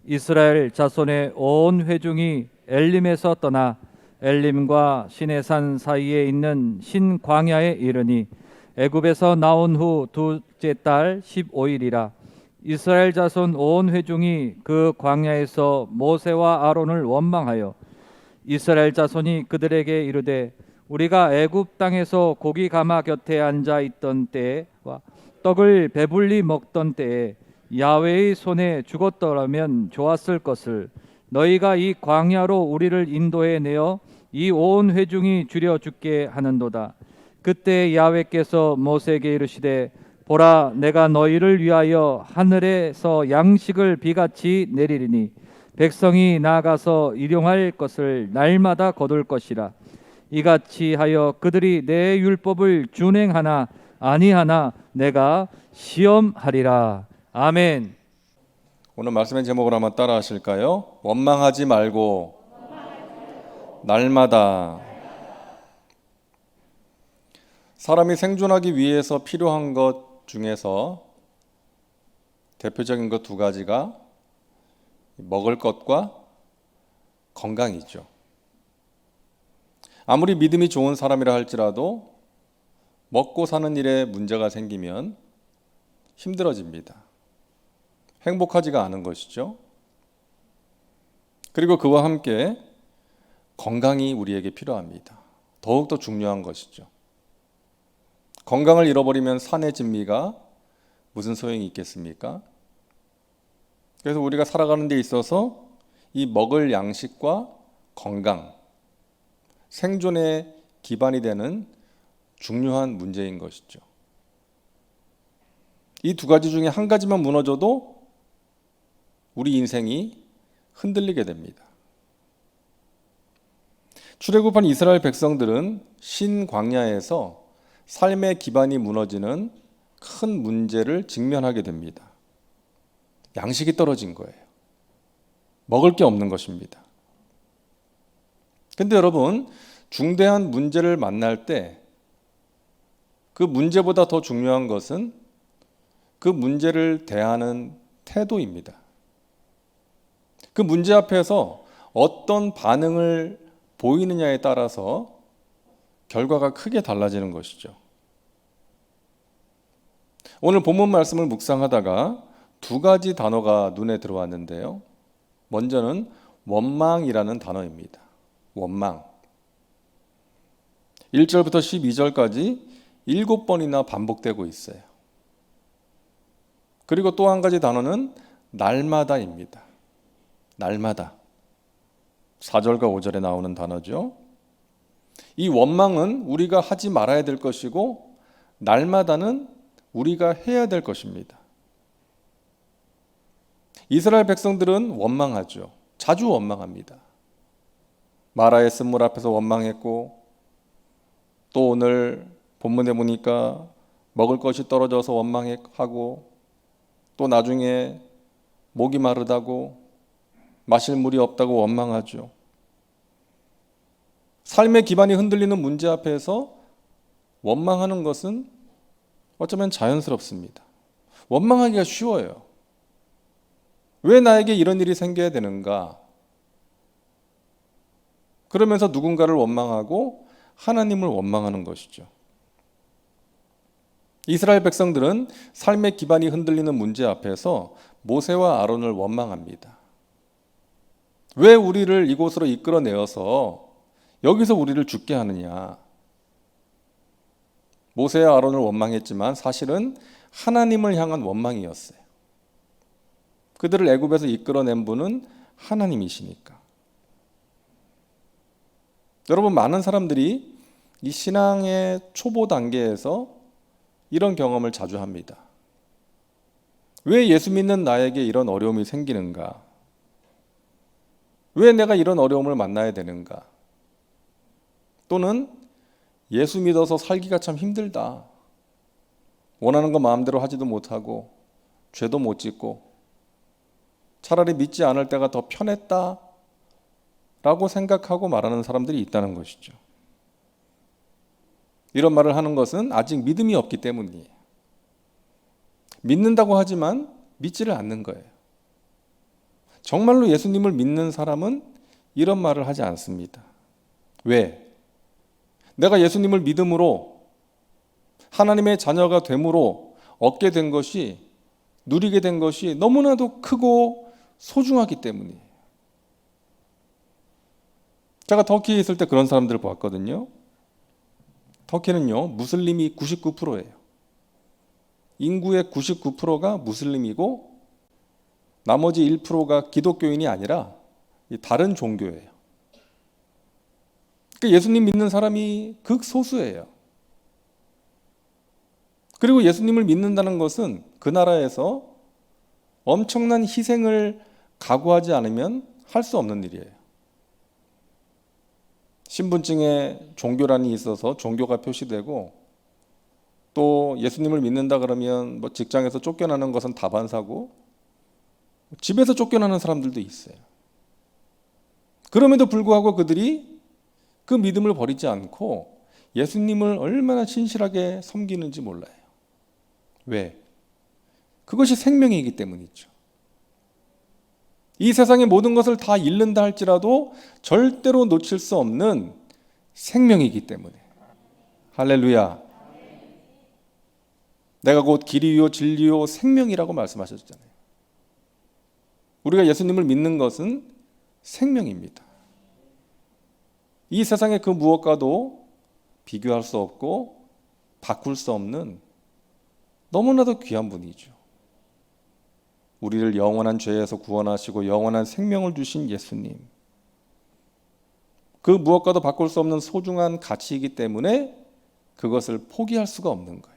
이스라엘 자손의 온 회중이 엘림에서 떠나 엘림과 시내산 사이에 있는 신광야에 이르니 애굽에서 나온 후 둘째 달 15일이라. 이스라엘 자손 온 회중이 그 광야에서 모세와 아론을 원망하여 이스라엘 자손이 그들에게 이르되 우리가 애굽 땅에서 고기 가마 곁에 앉아 있던 때와 떡을 배불리 먹던 때에 야훼의 손에 죽었더라면 좋았을 것을 너희가 이 광야로 우리를 인도해 내어 이 온 회중이 죽여 죽게 하는도다. 그때 야훼께서 모세에게 이르시되 보라, 내가 너희를 위하여 하늘에서 양식을 비같이 내리리니 백성이 나가서 일용할 것을 날마다 거둘 것이라. 이같이 하여 그들이 내 율법을 준행하나 아니하나 내가 시험하리라. 아멘. 오늘 말씀의 제목을 한번 따라 하실까요? 원망하지 말고 날마다. 사람이 생존하기 위해서 필요한 것 중에서 대표적인 것 두 가지가 먹을 것과 건강이죠. 아무리 믿음이 좋은 사람이라 할지라도 먹고 사는 일에 문제가 생기면 힘들어집니다. 행복하지가 않은 것이죠. 그리고 그와 함께 건강이 우리에게 필요합니다. 더욱더 중요한 것이죠. 건강을 잃어버리면 산의 진미가 무슨 소용이 있겠습니까? 그래서 우리가 살아가는 데 있어서 이 먹을 양식과 건강, 생존의 기반이 되는 중요한 문제인 것이죠. 이 두 가지 중에 한 가지만 무너져도 우리 인생이 흔들리게 됩니다. 출애굽한 이스라엘 백성들은 신광야에서 삶의 기반이 무너지는 큰 문제를 직면하게 됩니다. 양식이 떨어진 거예요. 먹을 게 없는 것입니다. 근데 여러분, 중대한 문제를 만날 때 그 문제보다 더 중요한 것은 그 문제를 대하는 태도입니다. 그 문제 앞에서 어떤 반응을 보이느냐에 따라서 결과가 크게 달라지는 것이죠. 오늘 본문 말씀을 묵상하다가 두 가지 단어가 눈에 들어왔는데요. 먼저는 원망이라는 단어입니다. 원망. 1절부터 12절까지 7번이나 반복되고 있어요. 그리고 또 한 가지 단어는 날마다입니다. 날마다. 4절과 5절에 나오는 단어죠. 이 원망은 우리가 하지 말아야 될 것이고 날마다는 우리가 해야 될 것입니다. 이스라엘 백성들은 원망하죠. 자주 원망합니다. 마라의 쓴물 앞에서 원망했고, 또 오늘 본문에 보니까 먹을 것이 떨어져서 원망하고, 또 나중에 목이 마르다고 마실 물이 없다고 원망하죠. 삶의 기반이 흔들리는 문제 앞에서 원망하는 것은 어쩌면 자연스럽습니다. 원망하기가 쉬워요. 왜 나에게 이런 일이 생겨야 되는가? 그러면서 누군가를 원망하고 하나님을 원망하는 것이죠. 이스라엘 백성들은 삶의 기반이 흔들리는 문제 앞에서 모세와 아론을 원망합니다. 왜 우리를 이곳으로 이끌어내어서 여기서 우리를 죽게 하느냐? 모세와 아론을 원망했지만 사실은 하나님을 향한 원망이었어요. 그들을 애굽에서 이끌어낸 분은 하나님이시니까. 여러분, 많은 사람들이 이 신앙의 초보 단계에서 이런 경험을 자주 합니다. 왜 예수 믿는 나에게 이런 어려움이 생기는가? 왜 내가 이런 어려움을 만나야 되는가? 또는 예수 믿어서 살기가 참 힘들다. 원하는 거 마음대로 하지도 못하고 죄도 못 짓고 차라리 믿지 않을 때가 더 편했다 라고 생각하고 말하는 사람들이 있다는 것이죠. 이런 말을 하는 것은 아직 믿음이 없기 때문이에요. 믿는다고 하지만 믿지를 않는 거예요. 정말로 예수님을 믿는 사람은 이런 말을 하지 않습니다. 왜? 내가 예수님을 믿음으로 하나님의 자녀가 됨으로 얻게 된 것이, 누리게 된 것이 너무나도 크고 소중하기 때문이에요. 제가 터키에 있을 때 그런 사람들을 보았거든요. 터키는요, 무슬림이 99%예요. 인구의 99%가 무슬림이고 나머지 1%가 기독교인이 아니라 다른 종교예요. 그러니까 예수님 믿는 사람이 극소수예요. 그리고 예수님을 믿는다는 것은 그 나라에서 엄청난 희생을 각오하지 않으면 할 수 없는 일이에요. 신분증에 종교란이 있어서 종교가 표시되고, 또 예수님을 믿는다 그러면 뭐 직장에서 쫓겨나는 것은 다반사고, 집에서 쫓겨나는 사람들도 있어요. 그럼에도 불구하고 그들이 그 믿음을 버리지 않고 예수님을 얼마나 신실하게 섬기는지 몰라요. 왜? 그것이 생명이기 때문이죠. 이 세상의 모든 것을 다 잃는다 할지라도 절대로 놓칠 수 없는 생명이기 때문에. 할렐루야. 내가 곧 길이요 진리요 생명이라고 말씀하셨잖아요. 우리가 예수님을 믿는 것은 생명입니다. 이 세상의 그 무엇과도 비교할 수 없고 바꿀 수 없는 너무나도 귀한 분이죠. 우리를 영원한 죄에서 구원하시고 영원한 생명을 주신 예수님. 그 무엇과도 바꿀 수 없는 소중한 가치이기 때문에 그것을 포기할 수가 없는 거예요.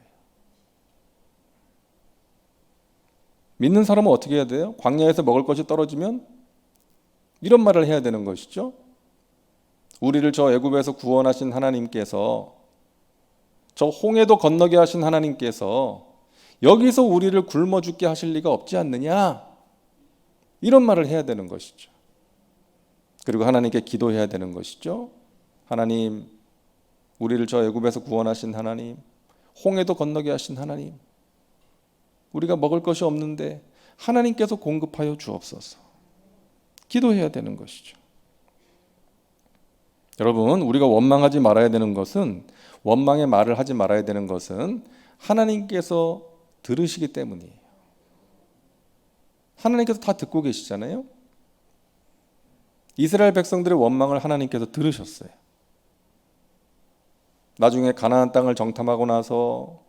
믿는 사람은 어떻게 해야 돼요? 광야에서 먹을 것이 떨어지면 이런 말을 해야 되는 것이죠. 우리를 저 애굽에서 구원하신 하나님께서, 저 홍해도 건너게 하신 하나님께서 여기서 우리를 굶어 죽게 하실 리가 없지 않느냐, 이런 말을 해야 되는 것이죠. 그리고 하나님께 기도해야 되는 것이죠. 하나님, 우리를 저 애굽에서 구원하신 하나님, 홍해도 건너게 하신 하나님, 우리가 먹을 것이 없는데 하나님께서 공급하여 주옵소서. 기도해야 되는 것이죠. 여러분, 우리가 원망하지 말아야 되는 것은, 원망의 말을 하지 말아야 되는 것은 하나님께서 들으시기 때문이에요. 하나님께서 다 듣고 계시잖아요. 이스라엘 백성들의 원망을 하나님께서 들으셨어요. 나중에 가나안 땅을 정탐하고 나서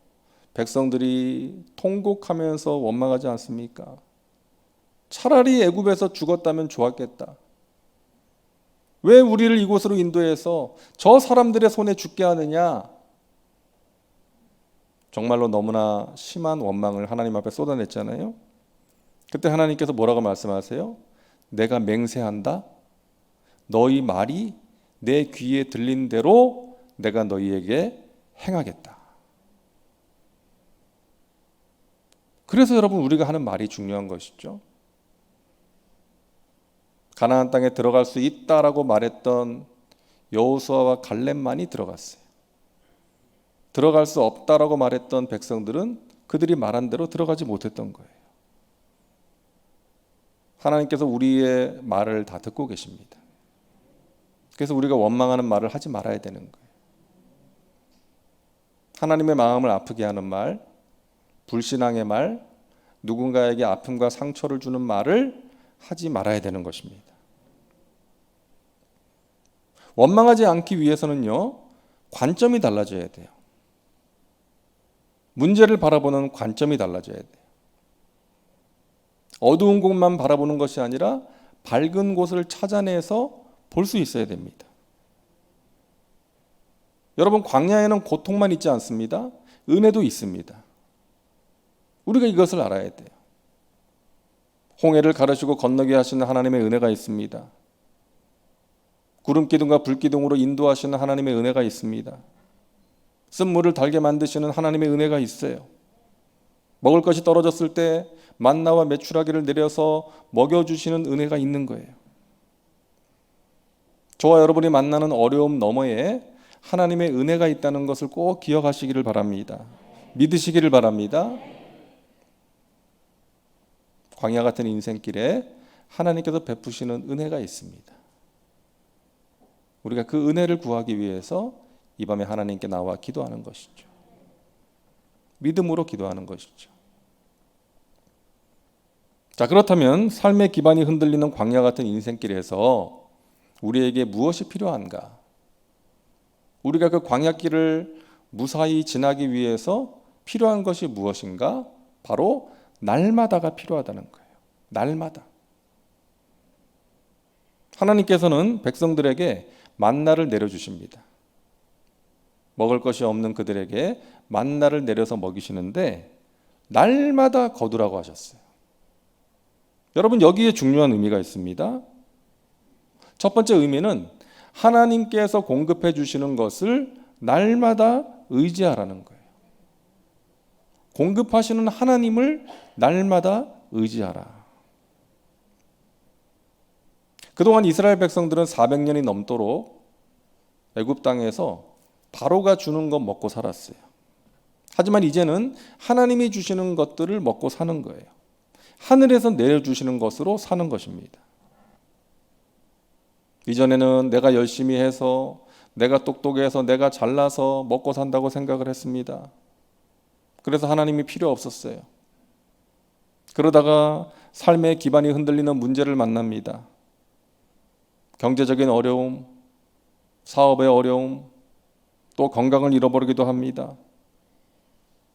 백성들이 통곡하면서 원망하지 않습니까? 차라리 애굽에서 죽었다면 좋았겠다. 왜 우리를 이곳으로 인도해서 저 사람들의 손에 죽게 하느냐? 정말로 너무나 심한 원망을 하나님 앞에 쏟아냈잖아요. 그때 하나님께서 뭐라고 말씀하세요? 내가 맹세한다. 너희 말이 내 귀에 들린 대로 내가 너희에게 행하겠다. 그래서 여러분, 우리가 하는 말이 중요한 것이죠. 가나안 땅에 들어갈 수 있다라고 말했던 여호수아와 갈렙만이 들어갔어요. 들어갈 수 없다라고 말했던 백성들은 그들이 말한 대로 들어가지 못했던 거예요. 하나님께서 우리의 말을 다 듣고 계십니다. 그래서 우리가 원망하는 말을 하지 말아야 되는 거예요. 하나님의 마음을 아프게 하는 말, 불신앙의 말, 누군가에게 아픔과 상처를 주는 말을 하지 말아야 되는 것입니다. 원망하지 않기 위해서는요, 관점이 달라져야 돼요. 문제를 바라보는 관점이 달라져야 돼요. 어두운 곳만 바라보는 것이 아니라 밝은 곳을 찾아내서 볼 수 있어야 됩니다. 여러분, 광야에는 고통만 있지 않습니다. 은혜도 있습니다. 우리가 이것을 알아야 돼요. 홍해를 가르시고 건너게 하시는 하나님의 은혜가 있습니다. 구름기둥과 불기둥으로 인도하시는 하나님의 은혜가 있습니다. 쓴물을 달게 만드시는 하나님의 은혜가 있어요. 먹을 것이 떨어졌을 때 만나와 메추라기를 내려서 먹여주시는 은혜가 있는 거예요. 저와 여러분이 만나는 어려움 너머에 하나님의 은혜가 있다는 것을 꼭 기억하시기를 바랍니다. 믿으시기를 바랍니다. 광야 같은 인생길에 하나님께서 베푸시는 은혜가 있습니다. 우리가 그 은혜를 구하기 위해서 이 밤에 하나님께 나와 기도하는 것이죠. 믿음으로 기도하는 것이죠. 자, 그렇다면 삶의 기반이 흔들리는 광야 같은 인생길에서 우리에게 무엇이 필요한가? 우리가 그 광야길을 무사히 지나기 위해서 필요한 것이 무엇인가? 바로 날마다가 필요하다는 거예요. 날마다. 하나님께서는 백성들에게 만나를 내려주십니다. 먹을 것이 없는 그들에게 만나를 내려서 먹이시는데 날마다 거두라고 하셨어요. 여러분, 여기에 중요한 의미가 있습니다. 첫 번째 의미는 하나님께서 공급해 주시는 것을 날마다 의지하라는 거예요. 공급하시는 하나님을 날마다 의지하라. 그동안 이스라엘 백성들은 400년이 넘도록 애굽 땅에서 바로가 주는 것 먹고 살았어요. 하지만 이제는 하나님이 주시는 것들을 먹고 사는 거예요. 하늘에서 내려주시는 것으로 사는 것입니다. 이전에는 내가 열심히 해서, 내가 똑똑해서, 내가 잘나서 먹고 산다고 생각을 했습니다. 그래서 하나님이 필요 없었어요. 그러다가 삶의 기반이 흔들리는 문제를 만납니다. 경제적인 어려움, 사업의 어려움, 또 건강을 잃어버리기도 합니다.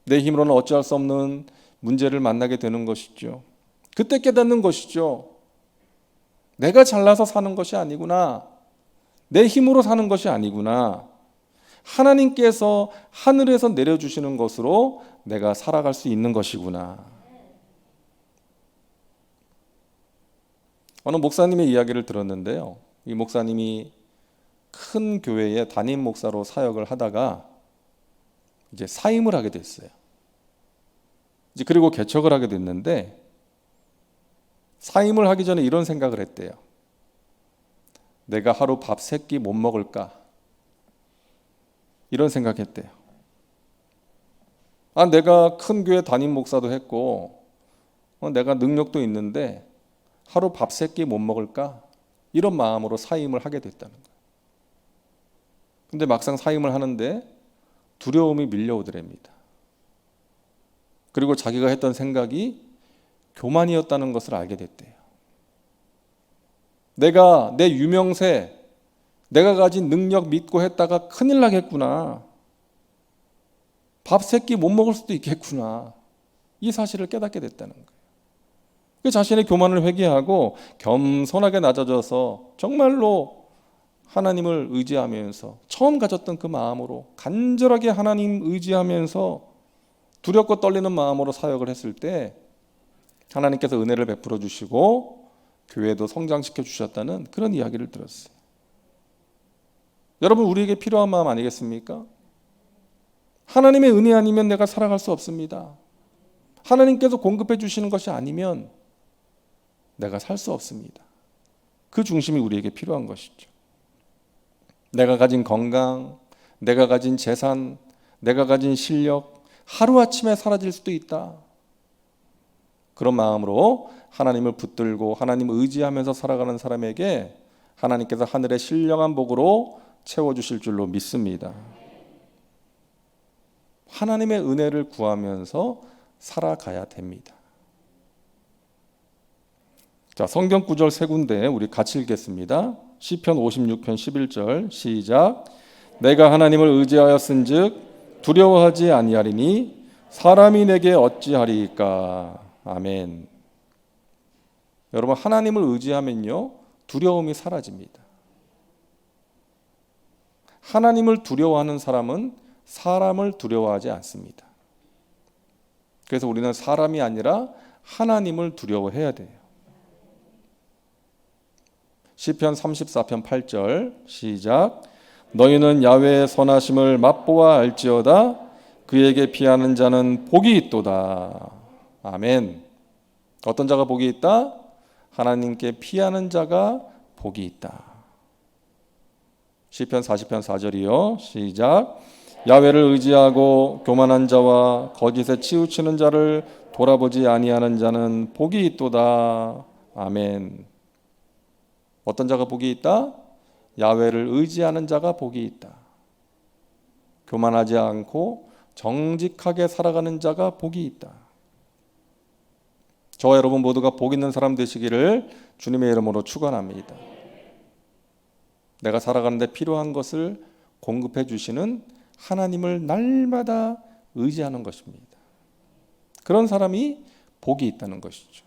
내 힘으로는 어찌할 수 없는 문제를 만나게 되는 것이죠. 그때 깨닫는 것이죠. 내가 잘나서 사는 것이 아니구나. 내 힘으로 사는 것이 아니구나. 하나님께서 하늘에서 내려주시는 것으로 내가 살아갈 수 있는 것이구나. 어느 목사님의 이야기를 들었는데요. 이 목사님이 큰 교회의 담임 목사로 사역을 하다가 이제 사임을 하게 됐어요. 이제 그리고 개척을 하게 됐는데 사임을 하기 전에 이런 생각을 했대요. 내가 하루 밥 3끼 못 먹을까? 이런 생각했대요. 내가 큰 교회 담임 목사도 했고 내가 능력도 있는데 하루 밥 3끼 못 먹을까? 이런 마음으로 사임을 하게 됐다는 거예요. 근데 막상 사임을 하는데 두려움이 밀려오더랍니다. 그리고 자기가 했던 생각이 교만이었다는 것을 알게 됐대요. 내가 내 유명세, 내가 가진 능력 믿고 했다가 큰일 나겠구나. 밥 3끼 못 먹을 수도 있겠구나. 이 사실을 깨닫게 됐다는 거예요. 그 자신의 교만을 회개하고 겸손하게 낮아져서 정말로 하나님을 의지하면서 처음 가졌던 그 마음으로 간절하게 하나님 의지하면서 두렵고 떨리는 마음으로 사역을 했을 때 하나님께서 은혜를 베풀어 주시고 교회도 성장시켜 주셨다는 그런 이야기를 들었어요. 여러분, 우리에게 필요한 마음 아니겠습니까? 하나님의 은혜 아니면 내가 살아갈 수 없습니다. 하나님께서 공급해 주시는 것이 아니면 내가 살 수 없습니다. 그 중심이 우리에게 필요한 것이죠. 내가 가진 건강, 내가 가진 재산, 내가 가진 실력 하루아침에 사라질 수도 있다. 그런 마음으로 하나님을 붙들고 하나님을 의지하면서 살아가는 사람에게 하나님께서 하늘의 신령한 복으로 채워주실 줄로 믿습니다. 하나님의 은혜를 구하면서 살아가야 됩니다. 자, 성경 구절 3군데 우리 같이 읽겠습니다. 시편 56편 11절 시작. 내가 하나님을 의지하였은즉 두려워하지 아니하리니 사람이 내게 어찌하리이까. 아멘. 여러분, 하나님을 의지하면요 두려움이 사라집니다. 하나님을 두려워하는 사람은 사람을 두려워하지 않습니다. 그래서 우리는 사람이 아니라 하나님을 두려워해야 돼요. 시편 34편 8절 시작. 너희는 야훼의 선하심을 맛보아 알지어다. 그에게 피하는 자는 복이 있도다. 아멘. 어떤 자가 복이 있다? 하나님께 피하는 자가 복이 있다. 시편 40편 4절이요 시작. 야훼를 의지하고 교만한 자와 거짓에 치우치는 자를 돌아보지 아니하는 자는 복이 있도다. 아멘. 어떤 자가 복이 있다? 야훼를 의지하는 자가 복이 있다. 교만하지 않고 정직하게 살아가는 자가 복이 있다. 저와 여러분 모두가 복 있는 사람 되시기를 주님의 이름으로 축원합니다. 내가 살아가는데 필요한 것을 공급해 주시는 하나님을 날마다 의지하는 것입니다. 그런 사람이 복이 있다는 것이죠.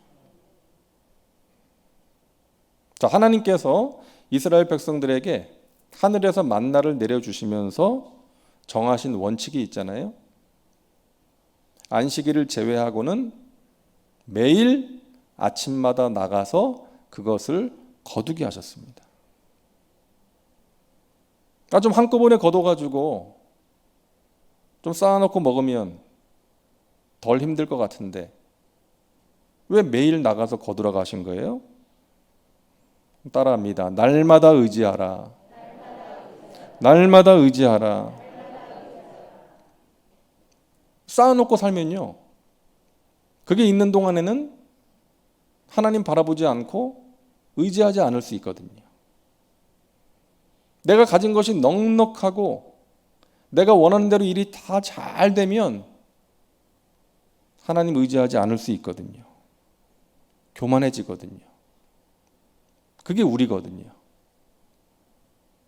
자, 하나님께서 이스라엘 백성들에게 하늘에서 만나를 내려주시면서 정하신 원칙이 있잖아요. 안식일을 제외하고는 매일 아침마다 나가서 그것을 거두게 하셨습니다. 좀 한꺼번에 거둬가지고 좀 쌓아놓고 먹으면 덜 힘들 것 같은데 왜 매일 나가서 거두러 가신 거예요? 따라합니다. 날마다 의지하라. 날마다 의지하라. 쌓아놓고 살면요, 그게 있는 동안에는 하나님 바라보지 않고 의지하지 않을 수 있거든요. 내가 가진 것이 넉넉하고 내가 원하는 대로 일이 다 잘 되면 하나님 의지하지 않을 수 있거든요. 교만해지거든요. 그게 우리거든요.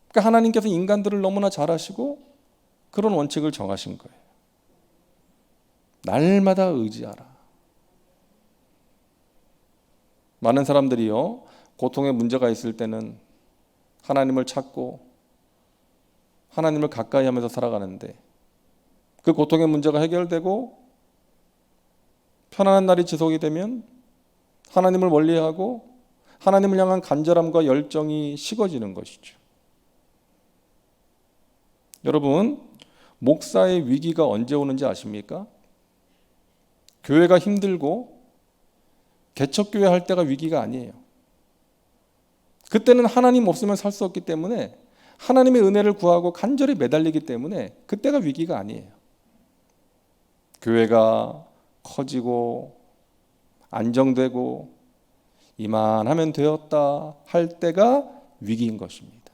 그러니까 하나님께서 인간들을 너무나 잘 아시고 그런 원칙을 정하신 거예요. 날마다 의지하라. 많은 사람들이요, 고통에 문제가 있을 때는 하나님을 찾고 하나님을 가까이 하면서 살아가는데 그 고통의 문제가 해결되고 편안한 날이 지속이 되면 하나님을 멀리하고 하나님을 향한 간절함과 열정이 식어지는 것이죠. 여러분, 목사의 위기가 언제 오는지 아십니까? 교회가 힘들고 개척교회 할 때가 위기가 아니에요. 그때는 하나님 없으면 살 수 없기 때문에 하나님의 은혜를 구하고 간절히 매달리기 때문에 그때가 위기가 아니에요. 교회가 커지고 안정되고 이만하면 되었다 할 때가 위기인 것입니다.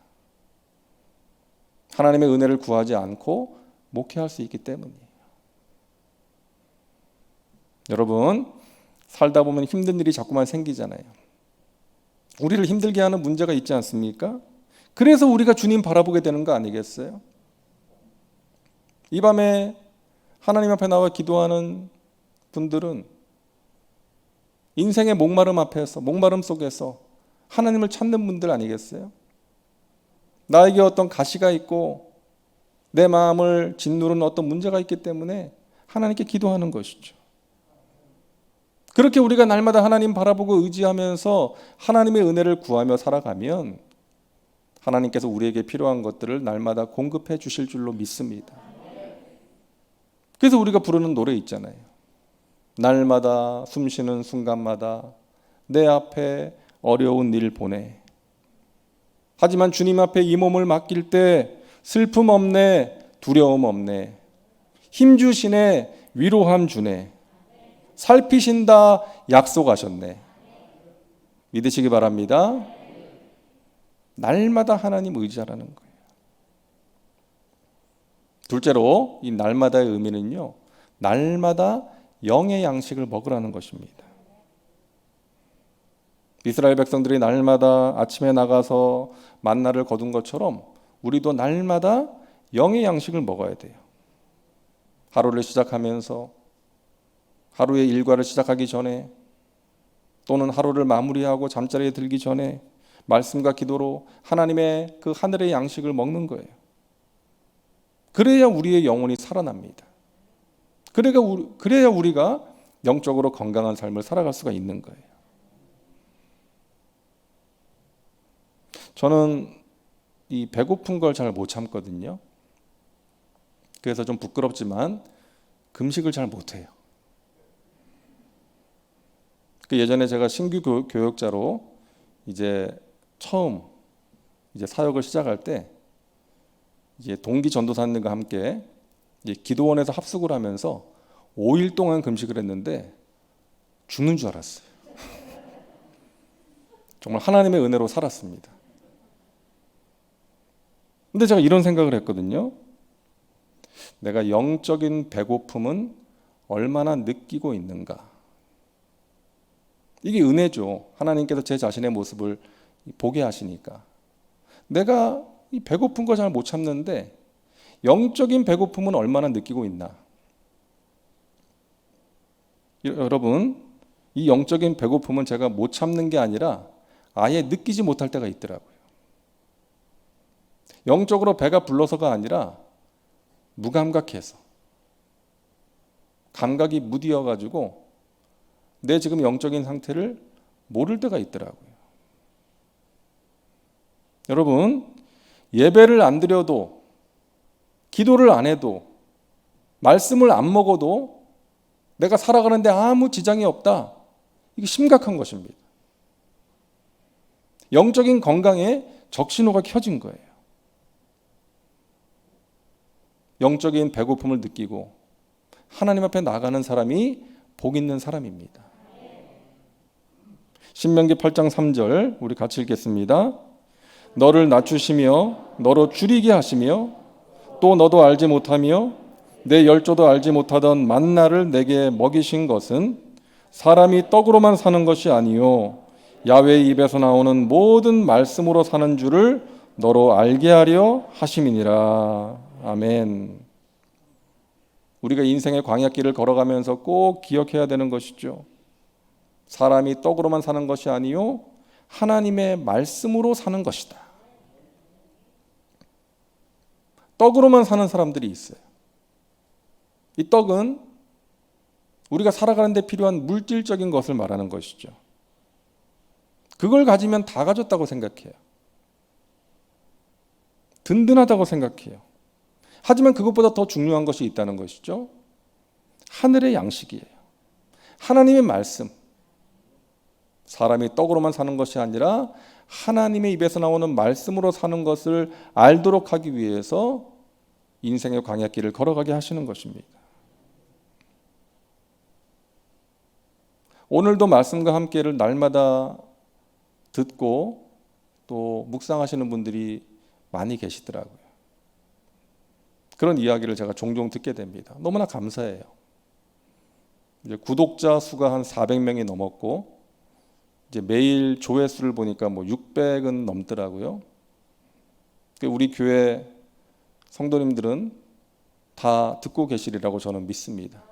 하나님의 은혜를 구하지 않고 목회할 수 있기 때문이에요. 여러분, 살다 보면 힘든 일이 자꾸만 생기잖아요. 우리를 힘들게 하는 문제가 있지 않습니까? 그래서 우리가 주님 바라보게 되는 거 아니겠어요? 이 밤에 하나님 앞에 나와 기도하는 분들은 인생의 목마름 속에서 하나님을 찾는 분들 아니겠어요? 나에게 어떤 가시가 있고 내 마음을 짓누르는 어떤 문제가 있기 때문에 하나님께 기도하는 것이죠. 그렇게 우리가 날마다 하나님 바라보고 의지하면서 하나님의 은혜를 구하며 살아가면 하나님께서 우리에게 필요한 것들을 날마다 공급해 주실 줄로 믿습니다. 그래서 우리가 부르는 노래 있잖아요. 날마다 숨쉬는 순간마다 내 앞에 어려운 일 보내. 하지만 주님 앞에 이 몸을 맡길 때 슬픔 없네, 두려움 없네. 힘 주시네, 위로함 주네. 살피신다 약속하셨네. 믿으시기 바랍니다. 날마다 하나님 의지하라는 거예요. 둘째로 이 날마다의 의미는요, 날마다 영의 양식을 먹으라는 것입니다. 이스라엘 백성들이 날마다 아침에 나가서 만나를 거둔 것처럼 우리도 날마다 영의 양식을 먹어야 돼요. 하루를 시작하면서 하루의 일과를 시작하기 전에 또는 하루를 마무리하고 잠자리에 들기 전에 말씀과 기도로 하나님의 그 하늘의 양식을 먹는 거예요. 그래야 우리의 영혼이 살아납니다. 그래야 우리가 영적으로 건강한 삶을 살아갈 수가 있는 거예요. 저는 이 배고픈 걸 잘 못 참거든요. 그래서 좀 부끄럽지만 금식을 잘 못해요. 예전에 제가 신규 교역자로 이제 처음 사역을 시작할 때 동기 전도사님과 함께 기도원에서 합숙을 하면서 5일 동안 금식을 했는데 죽는 줄 알았어요. 정말 하나님의 은혜로 살았습니다. 근데 제가 이런 생각을 했거든요. 내가 영적인 배고픔은 얼마나 느끼고 있는가. 이게 은혜죠. 하나님께서 제 자신의 모습을 보게 하시니까. 내가 이 배고픈 거 잘 못 참는데 영적인 배고픔은 얼마나 느끼고 있나. 여러분, 이 영적인 배고픔은 제가 못 참는 게 아니라 아예 느끼지 못할 때가 있더라고요. 영적으로 배가 불러서가 아니라 무감각해서, 감각이 무디어가지고 내 지금 영적인 상태를 모를 때가 있더라고요. 여러분, 예배를 안 드려도, 기도를 안 해도, 말씀을 안 먹어도 내가 살아가는데 아무 지장이 없다. 이게 심각한 것입니다. 영적인 건강에 적신호가 켜진 거예요. 영적인 배고픔을 느끼고 하나님 앞에 나가는 사람이 복 있는 사람입니다. 신명기 8장 3절 우리 같이 읽겠습니다. 너를 낮추시며 너로 줄이게 하시며 또 너도 알지 못하며 내 열조도 알지 못하던 만나를 내게 먹이신 것은 사람이 떡으로만 사는 것이 아니요 야훼의 입에서 나오는 모든 말씀으로 사는 줄을 너로 알게 하려 하심이니라. 아멘. 우리가 인생의 광야길을 걸어가면서 꼭 기억해야 되는 것이죠. 사람이 떡으로만 사는 것이 아니요 하나님의 말씀으로 사는 것이다. 떡으로만 사는 사람들이 있어요. 이 떡은 우리가 살아가는 데 필요한 물질적인 것을 말하는 것이죠. 그걸 가지면 다 가졌다고 생각해요. 든든하다고 생각해요. 하지만 그것보다 더 중요한 것이 있다는 것이죠. 하늘의 양식이에요. 하나님의 말씀. 사람이 떡으로만 사는 것이 아니라 하나님의 입에서 나오는 말씀으로 사는 것을 알도록 하기 위해서 인생의 광야길을 걸어가게 하시는 것입니다. 오늘도 말씀과 함께를 날마다 듣고 또 묵상하시는 분들이 많이 계시더라고요. 그런 이야기를 제가 종종 듣게 됩니다. 너무나 감사해요. 이제 구독자 수가 한 400명이 넘었고 이제 매일 조회수를 보니까 뭐 600은 넘더라고요. 우리 교회 성도님들은 다 듣고 계시리라고 저는 믿습니다.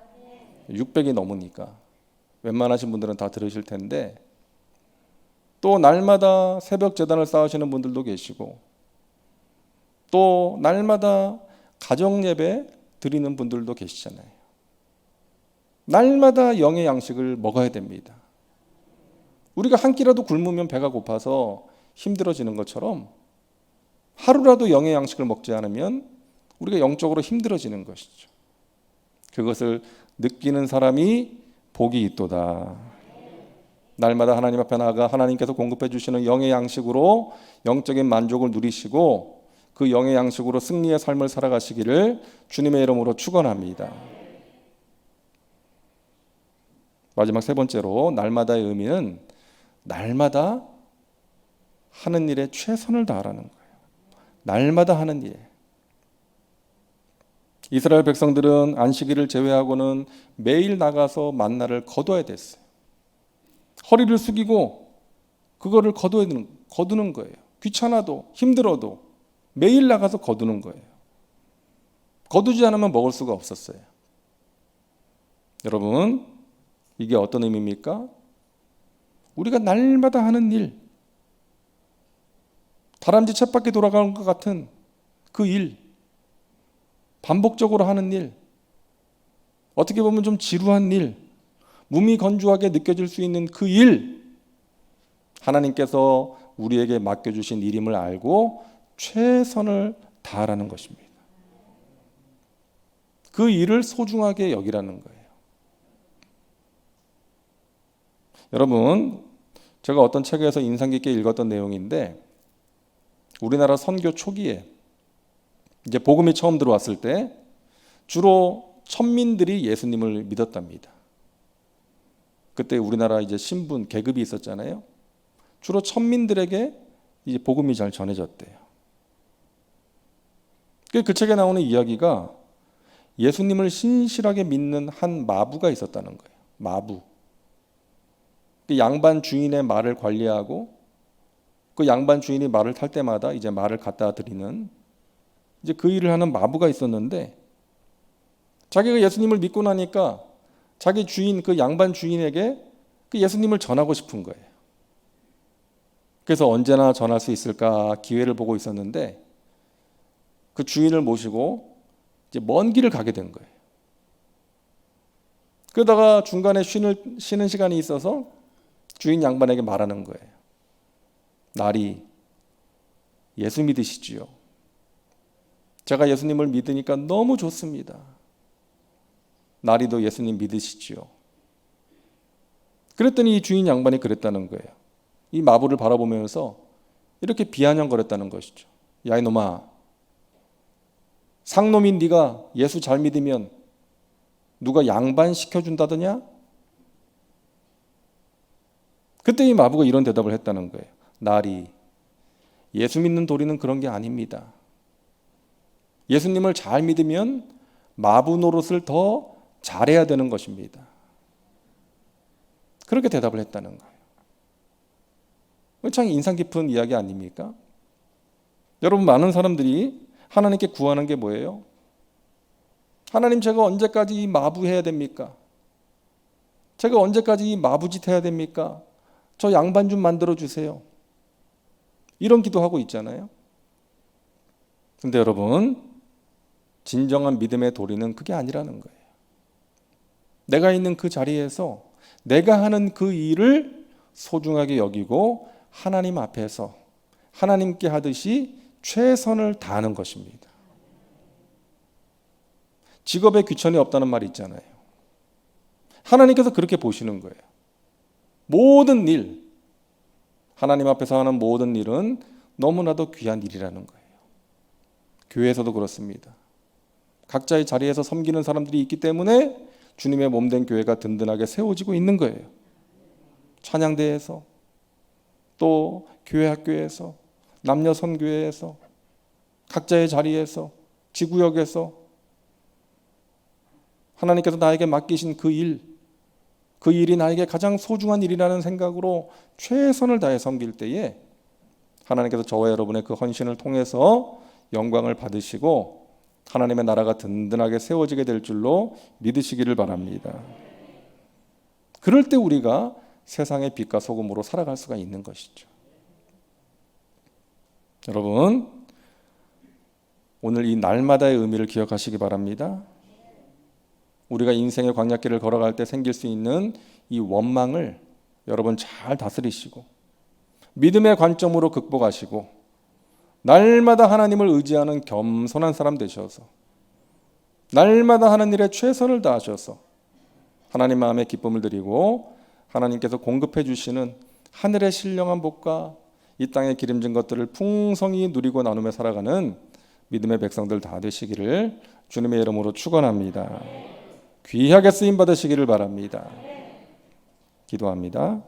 600이 넘으니까 웬만하신 분들은 다 들으실 텐데 또 날마다 새벽 제단을 쌓으시는 분들도 계시고 또 날마다 가정 예배 드리는 분들도 계시잖아요. 날마다 영의 양식을 먹어야 됩니다. 우리가 한 끼라도 굶으면 배가 고파서 힘들어지는 것처럼 하루라도 영의 양식을 먹지 않으면 우리가 영적으로 힘들어지는 것이죠. 그것을 느끼는 사람이 복이 있도다. 날마다 하나님 앞에 나아가 하나님께서 공급해 주시는 영의 양식으로 영적인 만족을 누리시고 그 영의 양식으로 승리의 삶을 살아가시기를 주님의 이름으로 축원합니다. 마지막 세 번째로 날마다의 의미는 날마다 하는 일에 최선을 다하라는 거예요. 날마다 하는 일. 이스라엘 백성들은 안식일을 제외하고는 매일 나가서 만나를 거둬야 됐어요. 허리를 숙이고 그거를 거두는 거예요. 귀찮아도 힘들어도 매일 나가서 거두는 거예요. 거두지 않으면 먹을 수가 없었어요. 여러분, 이게 어떤 의미입니까? 우리가 날마다 하는 일, 다람쥐 쳇바퀴 돌아가는 것 같은 그 일, 반복적으로 하는 일, 어떻게 보면 좀 지루한 일, 몸이 건조하게 느껴질 수 있는 그 일, 하나님께서 우리에게 맡겨주신 일임을 알고 최선을 다하라는 것입니다. 그 일을 소중하게 여기라는 거예요. 여러분, 제가 어떤 책에서 인상 깊게 읽었던 내용인데 우리나라 선교 초기에 이제 복음이 처음 들어왔을 때 주로 천민들이 예수님을 믿었답니다. 그때 우리나라 이제 신분, 계급이 있었잖아요. 주로 천민들에게 이제 복음이 잘 전해졌대요. 그 책에 나오는 이야기가 예수님을 신실하게 믿는 한 마부가 있었다는 거예요. 마부. 그 양반 주인의 말을 관리하고 그 양반 주인이 말을 탈 때마다 이제 말을 갖다 드리는 이제 그 일을 하는 마부가 있었는데, 자기가 예수님을 믿고 나니까 자기 주인, 그 양반 주인에게 그 예수님을 전하고 싶은 거예요. 그래서 언제나 전할 수 있을까 기회를 보고 있었는데, 그 주인을 모시고 이제 먼 길을 가게 된 거예요. 그러다가 중간에 쉬는 시간이 있어서 주인 양반에게 말하는 거예요. 날이 예수 믿으시지요? 제가 예수님을 믿으니까 너무 좋습니다. 나리도 예수님 믿으시지요? 그랬더니 이 주인 양반이 그랬다는 거예요. 이 마부를 바라보면서 이렇게 비아냥거렸다는 것이죠. 야 이놈아, 상놈인 네가 예수 잘 믿으면 누가 양반 시켜준다더냐? 그때 이 마부가 이런 대답을 했다는 거예요. 나리, 예수 믿는 도리는 그런 게 아닙니다. 예수님을 잘 믿으면 마부 노릇을 더 잘해야 되는 것입니다. 그렇게 대답을 했다는 거예요. 참 인상 깊은 이야기 아닙니까? 여러분, 많은 사람들이 하나님께 구하는 게 뭐예요? 하나님, 제가 언제까지 이 마부 해야 됩니까? 제가 언제까지 이 마부짓 해야 됩니까? 저 양반 좀 만들어 주세요. 이런 기도하고 있잖아요. 근데 여러분, 진정한 믿음의 도리는 그게 아니라는 거예요. 내가 있는 그 자리에서 내가 하는 그 일을 소중하게 여기고 하나님 앞에서 하나님께 하듯이 최선을 다하는 것입니다. 직업에 귀천이 없다는 말이 있잖아요. 하나님께서 그렇게 보시는 거예요. 모든 일, 하나님 앞에서 하는 모든 일은 너무나도 귀한 일이라는 거예요. 교회에서도 그렇습니다. 각자의 자리에서 섬기는 사람들이 있기 때문에 주님의 몸된 교회가 든든하게 세워지고 있는 거예요. 찬양대에서, 또 교회 학교에서, 남녀 선교회에서, 각자의 자리에서, 지구역에서 하나님께서 나에게 맡기신 그 일이 나에게 가장 소중한 일이라는 생각으로 최선을 다해 섬길 때에 하나님께서 저와 여러분의 그 헌신을 통해서 영광을 받으시고 하나님의 나라가 든든하게 세워지게 될 줄로 믿으시기를 바랍니다. 그럴 때 우리가 세상의 빛과 소금으로 살아갈 수가 있는 것이죠. 여러분, 오늘 이 날마다의 의미를 기억하시기 바랍니다. 우리가 인생의 광야길을 걸어갈 때 생길 수 있는 이 원망을 여러분 잘 다스리시고 믿음의 관점으로 극복하시고 날마다 하나님을 의지하는 겸손한 사람 되셔서 날마다 하는 일에 최선을 다하셔서 하나님 마음에 기쁨을 드리고 하나님께서 공급해 주시는 하늘의 신령한 복과 이 땅에 기름진 것들을 풍성히 누리고 나누며 살아가는 믿음의 백성들 다 되시기를 주님의 이름으로 축원합니다. 귀하게 쓰임 받으시기를 바랍니다. 기도합니다.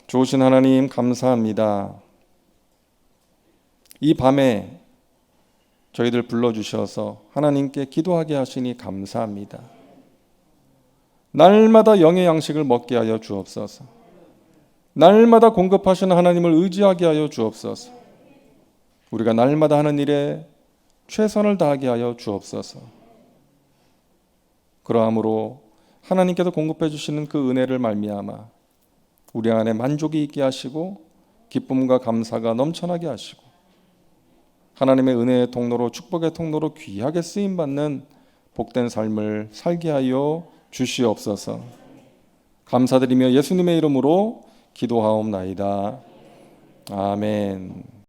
좋으신 하나님, 감사합니다. 이 밤에 저희들 불러주셔서 하나님께 기도하게 하시니 감사합니다. 날마다 영의 양식을 먹게 하여 주옵소서. 날마다 공급하시는 하나님을 의지하게 하여 주옵소서. 우리가 날마다 하는 일에 최선을 다하게 하여 주옵소서. 그러함으로 하나님께서 공급해 주시는 그 은혜를 말미암아 우리 안에 만족이 있게 하시고 기쁨과 감사가 넘쳐나게 하시고 하나님의 은혜의 통로로 축복의 통로로 귀하게 쓰임받는 복된 삶을 살게 하여 주시옵소서. 감사드리며 예수님의 이름으로 기도하옵나이다. 아멘.